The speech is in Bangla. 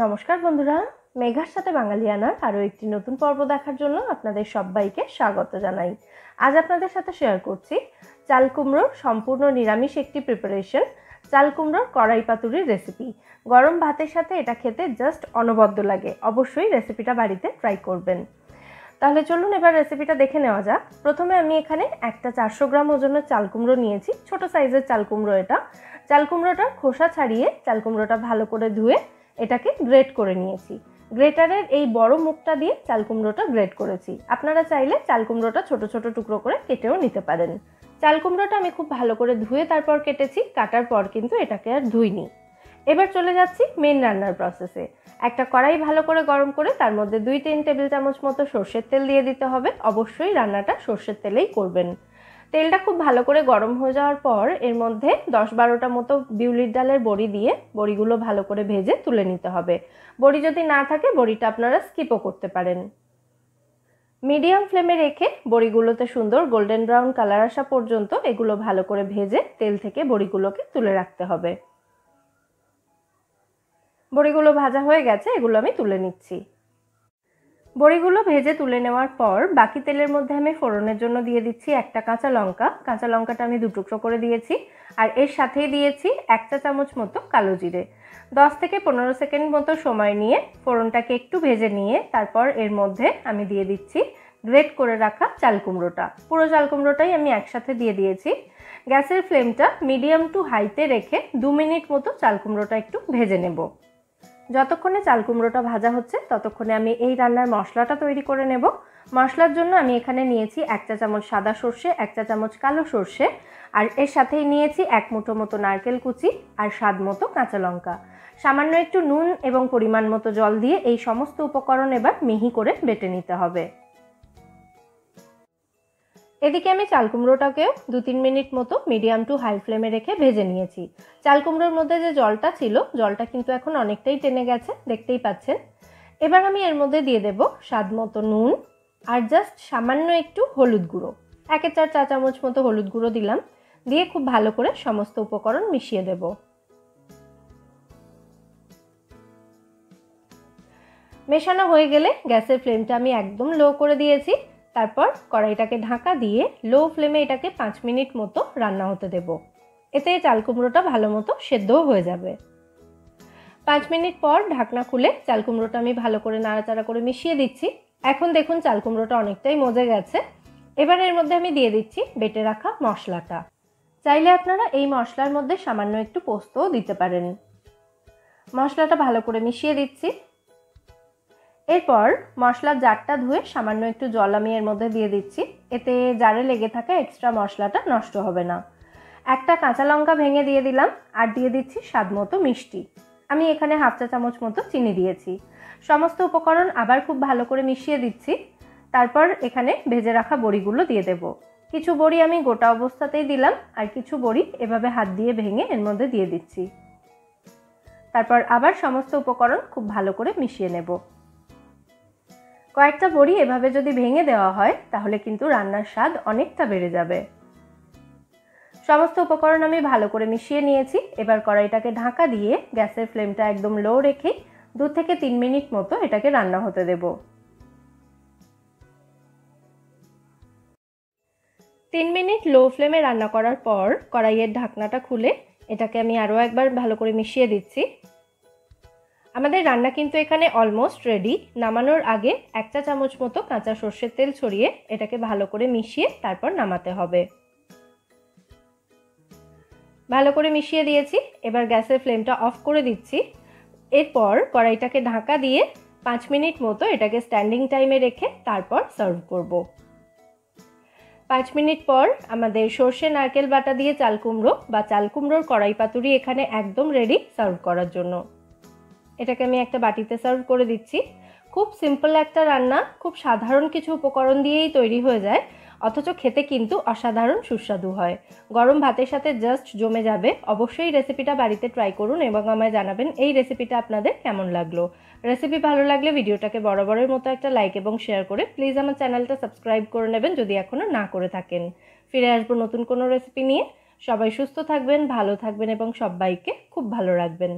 নমস্কার বন্ধুরা, মেঘার সাথে বাঙালিয়ানার আরও একটি নতুন পর্ব দেখার জন্য আপনাদের সবাইকে স্বাগত জানাই। আজ আপনাদের সাথে শেয়ার করছি চাল কুমড়োর সম্পূর্ণ নিরামিষ একটি প্রিপারেশন, চাল কুমড়োর কড়াই পাতুরির রেসিপি। গরম ভাতের সাথে এটা খেতে জাস্ট অনবদ্য লাগে। অবশ্যই রেসিপিটা বাড়িতে ট্রাই করবেন। তাহলে চলুন এবার রেসিপিটা দেখে নেওয়া যাক। প্রথমে আমি এখানে একটা 400 গ্রাম ওজনের চাল কুমড়ো নিয়েছি। ছোট সাইজের চাল কুমড়ো এটা। চাল কুমড়োটার খোসা ছাড়িয়ে চাল কুমড়োটা ভালো করে ধুয়ে এটাকে গ্রেট করে নিয়েছি। গ্রেটারের এই বড় মুখটা দিয়ে চাল কুমড়োটা গ্রেট করেছি। আপনারা চাইলে চাল কুমড়োটা ছোট ছোট টুকরো করে কেটেও নিতে পারেন। চাল কুমড়োটা আমি খুব ভালো করে ধুয়ে তারপর কেটেছি। কাটার পর কিন্তু এটাকে আর ধুইনি। এবার চলে যাচ্ছি মেন রান্নার প্রসেসে। একটা কড়াই ভালো করে গরম করে তার মধ্যে 2-3 টেবিল চামচ মতো সর্ষের তেল দিয়ে দিতে হবে। অবশ্যই রান্নাটা সর্ষের তেলেই করবেন। তেলটা খুব ভালো করে গরম হয়ে যাওয়ার পর এর মধ্যে 10-12টা মতো বিউলির ডালের বড়ি দিয়ে বড়িগুলো ভালো করে ভেজে তুলে নিতে হবে। বড়ি যদি না থাকে বড়িটা আপনারা স্কিপও করতে পারেন। মিডিয়াম ফ্লেমে রেখে বড়িগুলোতে সুন্দর গোল্ডেন ব্রাউন কালার আসা পর্যন্ত এগুলো ভালো করে ভেজে তেল থেকে বড়িগুলোকে তুলে রাখতে হবে। বড়িগুলো ভাজা হয়ে গেছে, এগুলো আমি তুলে নিচ্ছি। বড়িগুলো ভেজে তুলে নেওয়ার পর বাকি তেলের মধ্যে আমি ফোড়নের জন্য দিয়ে দিচ্ছি একটা কাঁচা লঙ্কা। কাঁচা লঙ্কাটা আমি 2 টুকরো করে দিয়েছি। আর এর সাথেই দিয়েছি 1 চা চামচ মতো কালো জিরে। 10 থেকে 15 সেকেন্ড মতো সময় নিয়ে ফোড়নটাকে একটু ভেজে নিয়ে তারপর এর মধ্যে আমি দিয়ে দিচ্ছি গ্রেট করে রাখা চাল কুমড়োটা। পুরো চাল কুমড়োটাই আমি একসাথে দিয়ে দিয়েছি। গ্যাসের ফ্লেমটা মিডিয়াম টু হাইতে রেখে 2 মিনিট মতো চাল কুমড়োটা একটু ভেজে নেব। যতক্ষণে চাল কুমড়োটা ভাজা হচ্ছে ততক্ষণে আমি এই রান্নার মশলাটা তৈরি করে নেব। মশলার জন্য আমি এখানে নিয়েছি 1 চা চামচ সাদা সর্ষে, 1 চা চামচ কালো সর্ষে, আর এর সাথেই নিয়েছি 1 মুঠো মতো নারকেল কুচি আর স্বাদ মতো কাঁচা লঙ্কা। সামান্য একটু নুন এবং পরিমাণ মতো জল দিয়ে এই সমস্ত উপকরণ এবার মিহি করে বেটে নিতে হবে। এদিকে আমি চাল কুমড়োটাকেও 2-3 মিনিট মতো মিডিয়াম টু হাই ফ্লেমে রেখে ভেজে নিয়েছি। চাল কুমড়োর মধ্যে যে জলটা ছিল, জলটা কিন্তু এখন অনেকটাই টেনে গেছে, দেখতেই পাচ্ছেন। এবার আমি এর মধ্যে দিয়ে দেব স্বাদ মতো নুন আর জাস্ট সামান্য একটু হলুদ গুঁড়ো। 1/4 চা চামচ মতো হলুদ গুঁড়ো দিলাম। দিয়ে খুব ভালো করে সমস্ত উপকরণ মিশিয়ে দেব। মেশানো হয়ে গেলে গ্যাসের ফ্লেমটা আমি একদম লো করে দিয়েছি। তারপর কড়াইটাকে ঢাকা দিয়ে লো ফ্লেমে এটাকে 5 মিনিট মতো রান্না হতে দেব। এতে চাল কুমড়োটা ভালো মতো সেদ্ধও হয়ে যাবে। 5 মিনিট পর ঢাকনা খুলে চাল কুমড়োটা আমি ভালো করে নাড়াচাড়া করে মিশিয়ে দিচ্ছি। এখন দেখুন চাল কুমড়োটা অনেকটাই মজে গেছে। এবার এর মধ্যে আমি দিয়ে দিচ্ছি বেটে রাখা মশলাটা। চাইলে আপনারা এই মশলার মধ্যে সামান্য একটু পোস্তও দিতে পারেন। মশলাটা ভালো করে মিশিয়ে দিচ্ছি। এরপর মশলার জারটা ধুয়ে সামান্য একটু জল আমি এর মধ্যে দিয়ে দিচ্ছি। এতে জারে লেগে থাকা এক্সট্রা মশলাটা নষ্ট হবে না। একটা কাঁচা লঙ্কা ভেঙে দিয়ে দিলাম আর দিয়ে দিচ্ছি স্বাদ মতো মিষ্টি। আমি এখানে 1/2 চা চামচ মতো চিনি দিয়েছি। সমস্ত উপকরণ আবার খুব ভালো করে মিশিয়ে দিচ্ছি। তারপর এখানে ভেজে রাখা বড়িগুলো দিয়ে দেব। কিছু বড়ি আমি গোটা অবস্থাতেই দিলাম আর কিছু বড়ি এভাবে হাত দিয়ে ভেঙে এর মধ্যে দিয়ে দিচ্ছি। তারপর আবার সমস্ত উপকরণ খুব ভালো করে মিশিয়ে নেব। কয়েকটা বড়ি এভাবে যদি ভেঙে দেওয়া হয় তাহলে কিন্তু রান্নার স্বাদ অনেকটা বেড়ে যাবে। সমস্ত উপকরণ আমি ভালো করে মিশিয়ে নিয়েছি। এবার কড়াইটাকে ঢাকা দিয়ে গ্যাসের ফ্লেমটা একদম লো রেখে 2 থেকে 3 মিনিট মতো এটাকে রান্না হতে দেব। 3 মিনিট লো ফ্লেমে রান্না করার পর কড়াইয়ের ঢাকনাটা খুলে এটাকে আমি আরও একবার ভালো করে মিশিয়ে দিচ্ছি। আমাদের রান্না কিন্তু এখানে অলমোস্ট রেডি। নামানোর আগে 1 চা চামচ মতো কাঁচা সর্ষের তেল ছড়িয়ে এটাকে ভালো করে মিশিয়ে তারপর নামাতে হবে। ভালো করে মিশিয়ে দিয়েছি। এবার গ্যাসের ফ্লেমটা অফ করে দিচ্ছি। এরপর কড়াইটাকে ঢাকা দিয়ে 5 মিনিট মতো এটাকে স্ট্যান্ডিং টাইমে রেখে তারপর সার্ভ করব। 5 মিনিট পর আমাদের সর্ষে নারকেল বাটা দিয়ে চাল কুমড়ো বা চাল কুমড়োর কড়াই পাতুরি এখানে একদম রেডি সার্ভ করার জন্য। এটাকে আমি একটা বাটিতে সার্ভ করে দিচ্ছি। খুব সিম্পল একটা রান্না, খুব সাধারণ কিছু উপকরণ দিয়েই তৈরি হয়ে যায়, অথচ খেতে কিন্তু অসাধারণ সুস্বাদু হয়। গরম ভাতের সাথে জাস্ট জমে যাবে। অবশ্যই রেসিপিটা বাড়িতে ট্রাই করুন এবং আমায় জানাবেন এই রেসিপিটা আপনাদের কেমন লাগলো। রেসিপি ভালো লাগলে ভিডিওটাকে বরাবরের মতো একটা লাইক এবং শেয়ার করে প্লিজ আমার চ্যানেলটা সাবস্ক্রাইব করে নেবেন যদি এখনও না করে থাকেন। ফিরে আসবো নতুন কোনো রেসিপি নিয়ে। সবাই সুস্থ থাকবেন, ভালো থাকবেন এবং সবাইকে খুব ভালো রাখবেন।